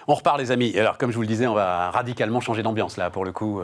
On repart les amis. Alors comme je vous le disais, on va radicalement changer d'ambiance là pour le coup.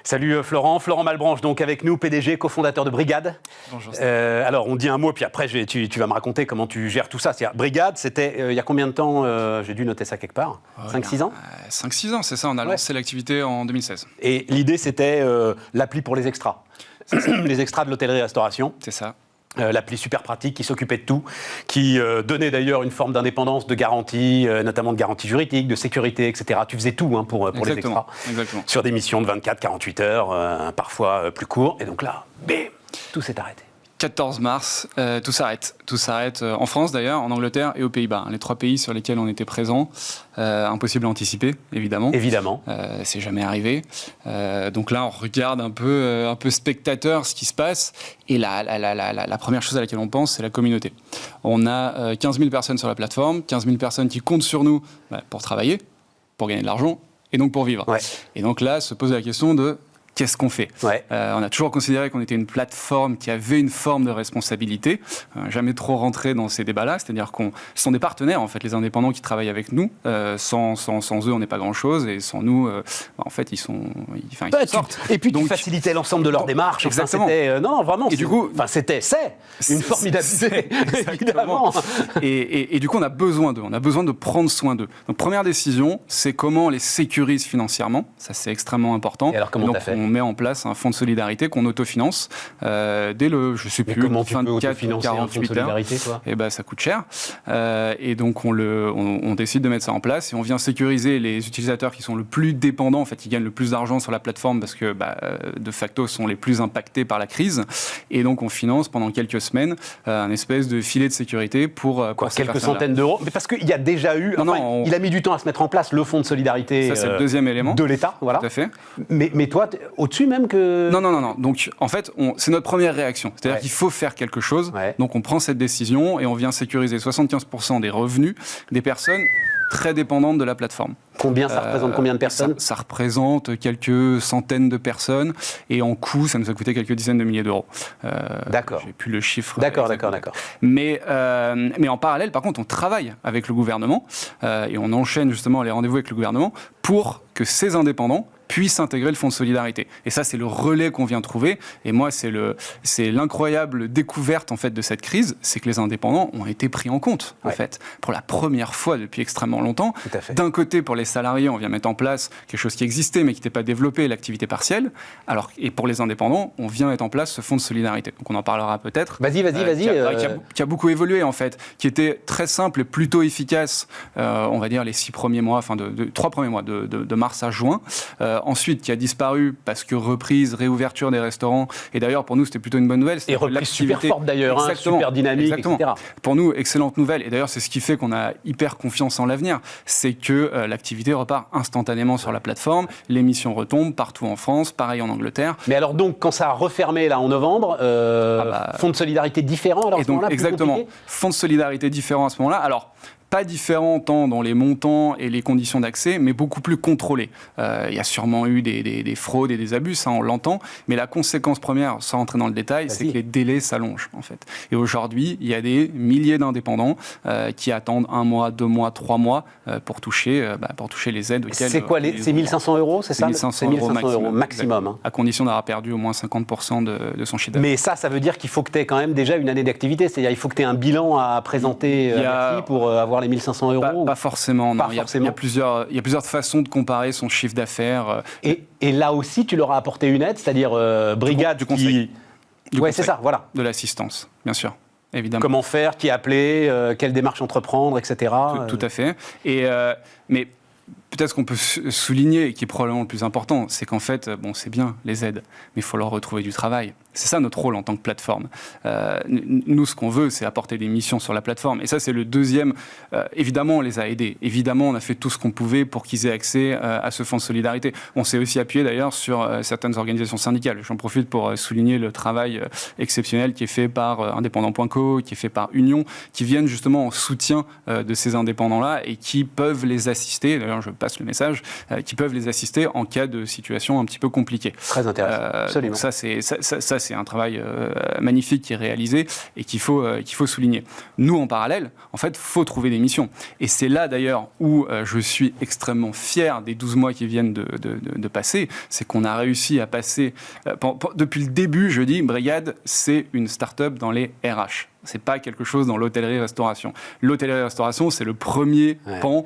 Salut Florent Malbranche donc avec nous, PDG, cofondateur de Brigad. Bonjour. Alors on dit un mot puis après tu vas me raconter comment tu gères tout ça. C'est-à-dire, Brigad, c'était il y a combien de temps j'ai dû noter ça quelque part. 5-6 ans 5-6 ans, c'est ça, on a lancé l'activité en 2016. Et l'idée c'était l'appli pour les extras. Les extras de l'hôtellerie-restauration. C'est ça. L'appli super pratique qui s'occupait de tout, qui donnait d'ailleurs une forme d'indépendance, de garantie, notamment de garantie juridique, de sécurité, etc. Tu faisais tout pour les extras. Exactement. Sur des missions de 24-48 heures, parfois plus courts. Et donc là, bim, tout s'est arrêté. 14 mars, tout s'arrête. Tout s'arrête en France d'ailleurs, en Angleterre et aux Pays-Bas. Les 3 pays sur lesquels on était présents. Impossible à anticiper, évidemment. Évidemment. C'est jamais arrivé. Donc là, on regarde un peu spectateur ce qui se passe. Et la première chose à laquelle on pense, c'est la communauté. On a 15 000 personnes sur la plateforme, 15 000 personnes qui comptent sur nous pour travailler, pour gagner de l'argent et donc pour vivre. Ouais. Et donc là, se pose la question de qu'est-ce qu'on fait ? Ouais. On a toujours considéré qu'on était une plateforme qui avait une forme de responsabilité. Jamais trop rentré dans ces débats-là. C'est-à-dire ce sont des partenaires, en fait, les indépendants qui travaillent avec nous. Sans eux, on n'est pas grand-chose. Et sans nous, en fait, ils sortent. Et puis, donc, tu facilitais l'ensemble de leur démarche. Exactement. Enfin, non, vraiment. Et du coup, c'est une formidabilité. Évidemment. Et du coup, on a besoin d'eux. On a besoin de prendre soin d'eux. Donc, première décision, c'est comment on les sécurise financièrement. Ça, c'est extrêmement important. Et alors, comment t'as fait ? On met en place un fonds de solidarité qu'on autofinance dès le, je sais plus, 24 ou 48 heures. Et ben, ça coûte cher. Et donc, on décide de mettre ça en place et on vient sécuriser les utilisateurs qui sont le plus dépendants, en fait, qui gagnent le plus d'argent sur la plateforme parce que, de facto, sont les plus impactés par la crise. Et donc, on finance pendant quelques semaines un espèce de filet de sécurité pour quelques centaines d'euros. Mais parce qu'il y a déjà eu, il a mis du temps à se mettre en place le fonds de solidarité. Ça, c'est le deuxième élément de l'État, voilà. Tout à fait. Mais toi, au-dessus même que... Non. Donc, en fait, c'est notre première réaction. C'est-à-dire qu'il faut faire quelque chose. Ouais. Donc, on prend cette décision et on vient sécuriser 75% des revenus des personnes très dépendantes de la plateforme. Ça représente combien de personnes ? Ça représente quelques centaines de personnes. Et en coût, ça nous a coûté quelques dizaines de milliers d'euros. D'accord. J'ai plus le chiffre. D'accord. Mais en parallèle, par contre, on travaille avec le gouvernement et on enchaîne justement les rendez-vous avec le gouvernement pour que ces indépendants puissent intégrer le fonds de solidarité. Et ça, c'est le relais qu'on vient trouver. Et moi, c'est l'incroyable découverte en fait de cette crise, c'est que les indépendants ont été pris en compte en fait pour la première fois depuis extrêmement longtemps. Tout à fait. D'un côté, pour les salariés, on vient mettre en place quelque chose qui existait mais qui n'était pas développé, l'activité partielle. Et pour les indépendants, on vient mettre en place ce fonds de solidarité. Donc on en parlera peut-être. Vas-y. Qui a beaucoup évolué en fait, qui était très simple et plutôt efficace. On va dire les 3 premiers mois de mars à juin. Ensuite, qui a disparu parce que reprise, réouverture des restaurants. Et d'ailleurs, pour nous, c'était plutôt une bonne nouvelle. Et reprise super forte d'ailleurs, super dynamique, etc. Pour nous, excellente nouvelle. Et d'ailleurs, c'est ce qui fait qu'on a hyper confiance en l'avenir. C'est que l'activité repart instantanément sur la plateforme. Les missions retombent partout en France, pareil en Angleterre. Mais alors donc, quand ça a refermé là en novembre, fonds de solidarité différent alors à ce moment-là, exactement. Fonds de solidarité différent à ce moment-là. Alors, pas différent tant dans les montants et les conditions d'accès, mais beaucoup plus contrôlé. Il y a sûrement eu des fraudes et des abus, ça on l'entend, mais la conséquence première, sans rentrer dans le détail, c'est que les délais s'allongent en fait. Et aujourd'hui, il y a des milliers d'indépendants qui attendent 1 mois, 2 mois, 3 mois pour toucher les aides. C'est quoi c'est 1 500 euros, c'est ça ? 1 500 euros maximum. À condition d'avoir perdu au moins 50% de son chiffre d'affaires. Mais ça veut dire qu'il faut que tu aies quand même déjà une année d'activité, c'est-à-dire il faut que tu aies un bilan à présenter pour avoir les 1 500 euros. Pas forcément, non. Il y a plusieurs façons de comparer son chiffre d'affaires. Et là aussi, tu leur as apporté une aide, c'est-à-dire Brigad du conseil. C'est ça, voilà. De l'assistance, bien sûr. Évidemment. Comment faire, qui appeler, quelle démarche entreprendre, etc. Tout à fait. Mais peut-être qu'on peut souligner, et qui est probablement le plus important, c'est qu'en fait, c'est bien les aides, mais il faut leur retrouver du travail. C'est ça notre rôle en tant que plateforme. Nous, ce qu'on veut, c'est apporter des missions sur la plateforme. Et ça, c'est le deuxième. Évidemment, on les a aidés. Évidemment, on a fait tout ce qu'on pouvait pour qu'ils aient accès à ce fonds de solidarité. On s'est aussi appuyé d'ailleurs sur certaines organisations syndicales. J'en profite pour souligner le travail exceptionnel qui est fait par Indépendant.co, qui est fait par Union, qui viennent justement en soutien de ces indépendants-là et qui peuvent les assister. D'ailleurs, je passe le message, qui peuvent les assister en cas de situation un petit peu compliquée. Très intéressant, absolument. Donc ça, c'est un travail magnifique qui est réalisé et qu'il faut souligner. Nous, en parallèle, en fait, il faut trouver des missions. Et c'est là, d'ailleurs, où je suis extrêmement fier des 12 mois qui viennent de passer, c'est qu'on a réussi à passer... depuis le début, je dis, Brigade, c'est une start-up dans les RH. C'est pas quelque chose dans l'hôtellerie-restauration. L'hôtellerie-restauration, c'est le premier pan,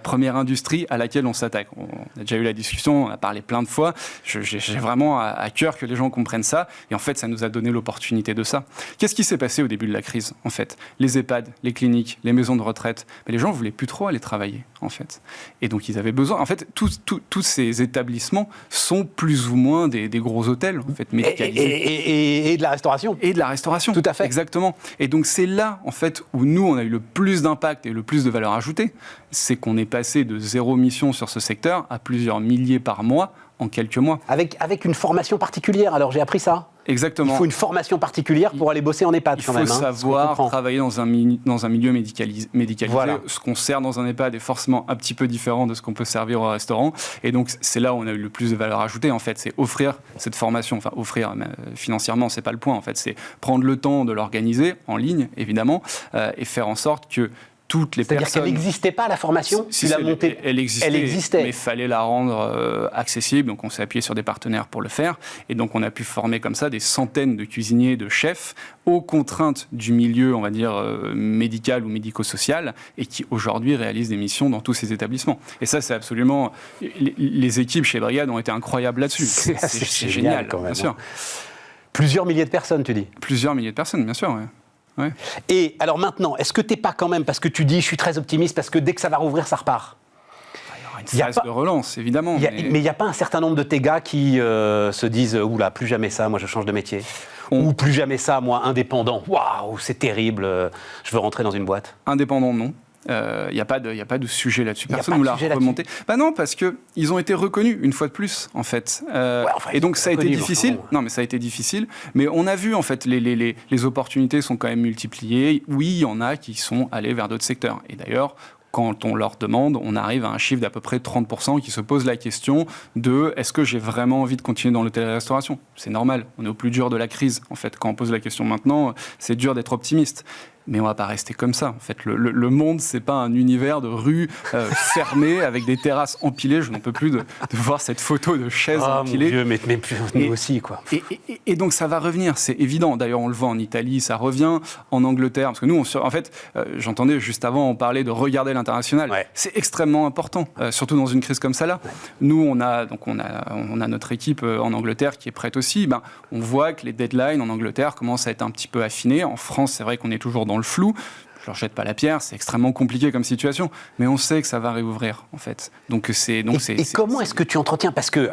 première industrie à laquelle on s'attaque. On a déjà eu la discussion, on a parlé plein de fois. J'ai vraiment à cœur que les gens comprennent ça. Et en fait, ça nous a donné l'opportunité de ça. Qu'est-ce qui s'est passé au début de la crise, en fait? Les EHPAD, les cliniques, les maisons de retraite, les gens ne voulaient plus trop aller travailler, en fait. Et donc, ils avaient besoin... En fait, tous ces établissements sont plus ou moins des gros hôtels, en fait, médicalisés. Et de la restauration. Et de la restauration. Tout à fait. Exactement. Et donc, c'est là, en fait, où nous, on a eu le plus d'impact et le plus de valeur ajoutée. C'est qu'on est passé de 0 mission sur ce secteur à plusieurs milliers par mois en quelques mois. Avec une formation particulière, alors j'ai appris ça. Exactement. Il faut une formation particulière pour aller bosser en EHPAD, quand même. Il faut savoir travailler dans un milieu médicalisé. Voilà. Ce qu'on sert dans un EHPAD est forcément un petit peu différent de ce qu'on peut servir au restaurant. Et donc, c'est là où on a eu le plus de valeur ajoutée, en fait. C'est offrir cette formation. Enfin, offrir financièrement, c'est pas le point, en fait. C'est prendre le temps de l'organiser, en ligne, évidemment, et faire en sorte que toutes les personnes... C'est-à-dire qu'elle n'existait pas, la formation? Si, elle existait, mais il fallait la rendre accessible. Donc, on s'est appuyé sur des partenaires pour le faire. Et donc, on a pu former comme ça des centaines de cuisiniers, de chefs, aux contraintes du milieu, on va dire, médical ou médico-social, et qui, aujourd'hui, réalisent des missions dans tous ces établissements. Et ça, c'est absolument... Les équipes chez Brigade ont été incroyables là-dessus. C'est génial, quand même, bien sûr. Plusieurs milliers de personnes, tu dis? Plusieurs milliers de personnes, bien sûr, oui. Ouais. Et alors maintenant, est-ce que tu n'es pas quand même, parce que tu dis, je suis très optimiste, parce que dès que ça va rouvrir, ça repart? Il y aura une phase de relance, évidemment. Mais il n'y a pas un certain nombre de tes gars qui se disent, oula, plus jamais ça, moi je change de métier. Ou plus jamais ça, moi, indépendant. Waouh, c'est terrible, je veux rentrer dans une boîte. Indépendant, non. Il n'y a pas de sujet là-dessus. Personne ne nous l'a remonté. Bah non, parce qu'ils ont été reconnus une fois de plus, en fait. Et donc ça a été difficile. Non, mais ça a été difficile. Mais on a vu, en fait, les opportunités sont quand même multipliées. Oui, il y en a qui sont allés vers d'autres secteurs. Et d'ailleurs, quand on leur demande, on arrive à un chiffre d'à peu près 30% qui se pose la question de est-ce que j'ai vraiment envie de continuer dans l'hôtellerie-restauration? C'est normal. On est au plus dur de la crise, en fait. Quand on pose la question maintenant, c'est dur d'être optimiste. Mais on ne va pas rester comme ça. En fait, le monde, ce n'est pas un univers de rues fermées avec des terrasses empilées. Je n'en peux plus de voir cette photo de chaises empilées. Mon Dieu, mais nous aussi, quoi. Et donc, ça va revenir, c'est évident. D'ailleurs, on le voit en Italie, ça revient en Angleterre. Parce que nous, en fait, j'entendais juste avant, on parlait de regarder l'international. Ouais. C'est extrêmement important, surtout dans une crise comme ça-là. Ouais. Nous, on a notre équipe en Angleterre qui est prête aussi. On voit que les deadlines en Angleterre commencent à être un petit peu affinés. En France, c'est vrai qu'on est toujours dans le flou. Je leur jette pas la pierre, c'est extrêmement compliqué comme situation, mais on sait que ça va réouvrir, en fait. Et comment est-ce que tu entretiens? Parce que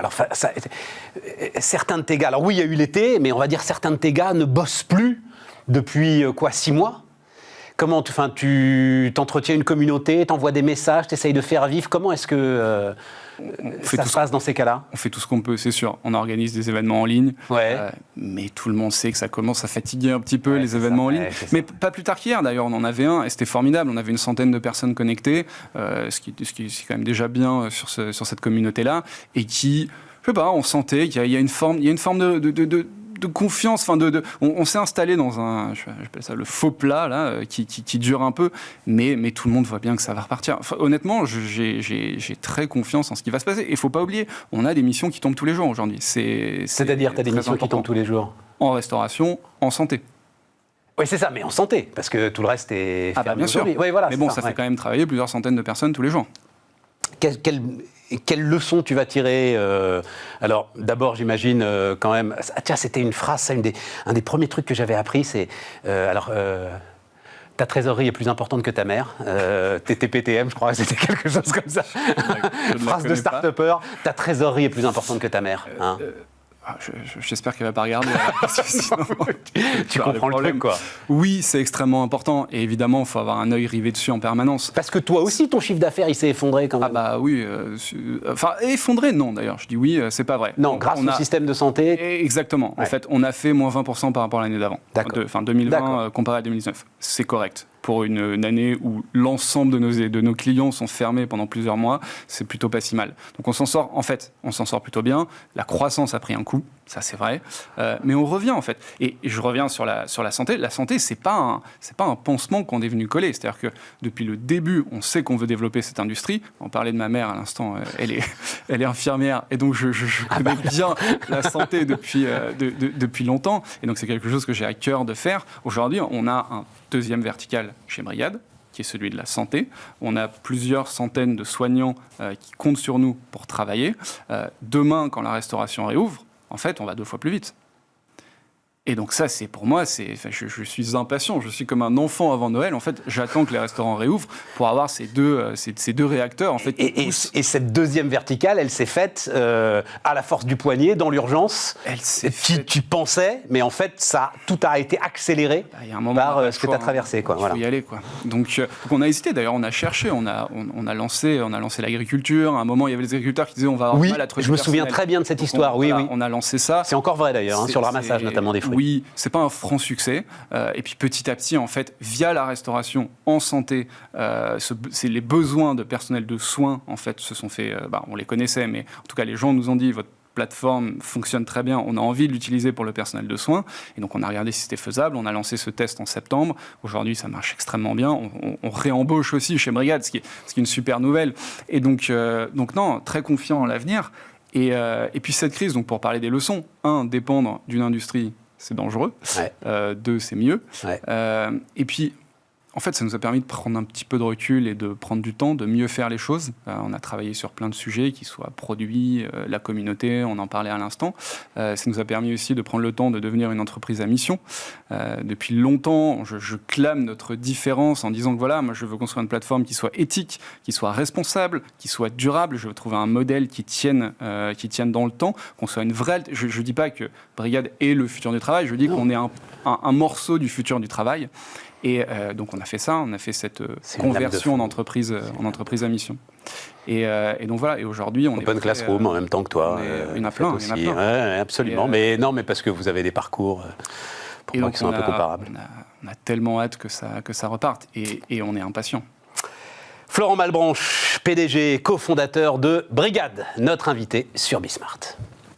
certains de tes gars, alors oui, il y a eu l'été, mais on va dire certains de tes gars ne bossent plus depuis 6 mois? Comment tu t'entretiens une communauté, t'envoies des messages, t'essayes de faire vivre? Comment est-ce que ça se passe dans ces cas-là? On fait tout ce qu'on peut, c'est sûr. On organise des événements en ligne, mais tout le monde sait que ça commence à fatiguer un petit peu, les événements en ligne. Mais pas plus tard qu'hier, d'ailleurs, on en avait un, et c'était formidable. On avait une centaine de personnes connectées, ce qui est quand même déjà bien sur cette communauté-là, et qui, je sais pas, on sentait qu'il y a une forme de confiance, on s'est installé dans j'appelle ça le faux plat là, qui dure un peu, mais tout le monde voit bien que ça va repartir. Enfin, honnêtement, j'ai très confiance en ce qui va se passer. Et il ne faut pas oublier, on a des missions qui tombent tous les jours aujourd'hui. C'est-à-dire, tu as des missions qui tombent tous les jours? En restauration, en santé. Oui, c'est ça, mais en santé, parce que tout le reste est fermé. Bien sûr. Oui, voilà, mais bon, ça fait quand même travailler plusieurs centaines de personnes tous les jours. Quelle leçon tu vas tirer Alors, d'abord, j'imagine quand même... tiens, c'était une phrase, ça, un des premiers trucs que j'avais appris, c'est... ta trésorerie est plus importante que ta mère. TTPTM, je crois que c'était quelque chose comme ça. Phrase de start-upper, ta trésorerie est plus importante que ta mère. J'espère qu'elle ne va pas regarder. Sinon, tu comprends le truc, quoi. Oui, c'est extrêmement important. Et évidemment, il faut avoir un œil rivé dessus en permanence. Parce que toi aussi, ton chiffre d'affaires, il s'est effondré quand même. Oui. Effondré, non, d'ailleurs. Je dis oui, c'est pas vrai. Non, grâce au système de santé. Exactement. Ouais. En fait, on a fait moins 20% par rapport à l'année d'avant. 2020 comparé à 2019. C'est correct. pour une année où l'ensemble de nos clients sont fermés pendant plusieurs mois, c'est plutôt pas si mal. Donc on s'en sort plutôt bien. La croissance a pris un coup, ça c'est vrai, mais on revient en fait. Et je reviens sur la santé. La santé, c'est pas un pansement qu'on est venu coller. C'est-à-dire que depuis le début, on sait qu'on veut développer cette industrie. On parlait de ma mère à l'instant, elle est infirmière, et donc je connais bien la santé depuis longtemps. Et donc c'est quelque chose que j'ai à cœur de faire. Aujourd'hui, on a un deuxième vertical chez Brigad, qui est celui de la santé. On a plusieurs centaines de soignants qui comptent sur nous pour travailler. Demain, quand la restauration réouvre, en fait, on va 2 fois plus vite. Et donc ça, c'est pour moi, je suis impatient. Je suis comme un enfant avant Noël. En fait, j'attends que les restaurants réouvrent pour avoir ces deux réacteurs. En fait, et cette deuxième verticale, elle s'est faite à la force du poignet, dans l'urgence. Tu pensais, mais en fait, tout a été accéléré par ce que tu as traversé. Il faut y aller, quoi. Donc on a hésité. D'ailleurs, on a cherché. On a lancé l'agriculture. À un moment, il y avait les agriculteurs qui disaient on va avoir mal à trouver. Je me souviens très bien de cette histoire. Oui. On a lancé ça. C'est encore vrai d'ailleurs, sur le ramassage notamment des fruits. Oui, c'est pas un franc succès. Et puis petit à petit, en fait, via la restauration en santé, c'est les besoins de personnel de soins, en fait, se sont fait. On les connaissait, mais en tout cas, les gens nous ont dit votre plateforme fonctionne très bien, on a envie de l'utiliser pour le personnel de soins. Et donc, on a regardé si c'était faisable. On a lancé ce test en septembre. Aujourd'hui, ça marche extrêmement bien. On réembauche aussi chez Brigad, ce qui est une super nouvelle. Et donc non, très confiant en l'avenir. Et puis cette crise, donc pour parler des leçons, 1, dépendre d'une industrie, c'est dangereux. Ouais. 2, c'est mieux. Ouais. Et puis, en fait, ça nous a permis de prendre un petit peu de recul et de prendre du temps, de mieux faire les choses. On a travaillé sur plein de sujets, qui soient produits, la communauté, on en parlait à l'instant. Ça nous a permis aussi de prendre le temps de devenir une entreprise à mission. Depuis longtemps, je clame notre différence en disant que voilà, moi je veux construire une plateforme qui soit éthique, qui soit responsable, qui soit durable. Je veux trouver un modèle qui tienne dans le temps, qu'on soit une vraie... Je ne dis pas que Brigad est le futur du travail, je dis qu'on est un morceau du futur du travail. Et donc on a fait ça, on a fait cette conversion en entreprise à mission. Et donc voilà, et aujourd'hui on Open Classroom en même temps que toi. Il y en a plein. Ouais, absolument, mais parce que vous avez des parcours pour moi qui sont un peu comparables. On a tellement hâte que ça reparte et on est impatient. Florent Malbranche, PDG, cofondateur de Brigad, notre invité sur Bismart.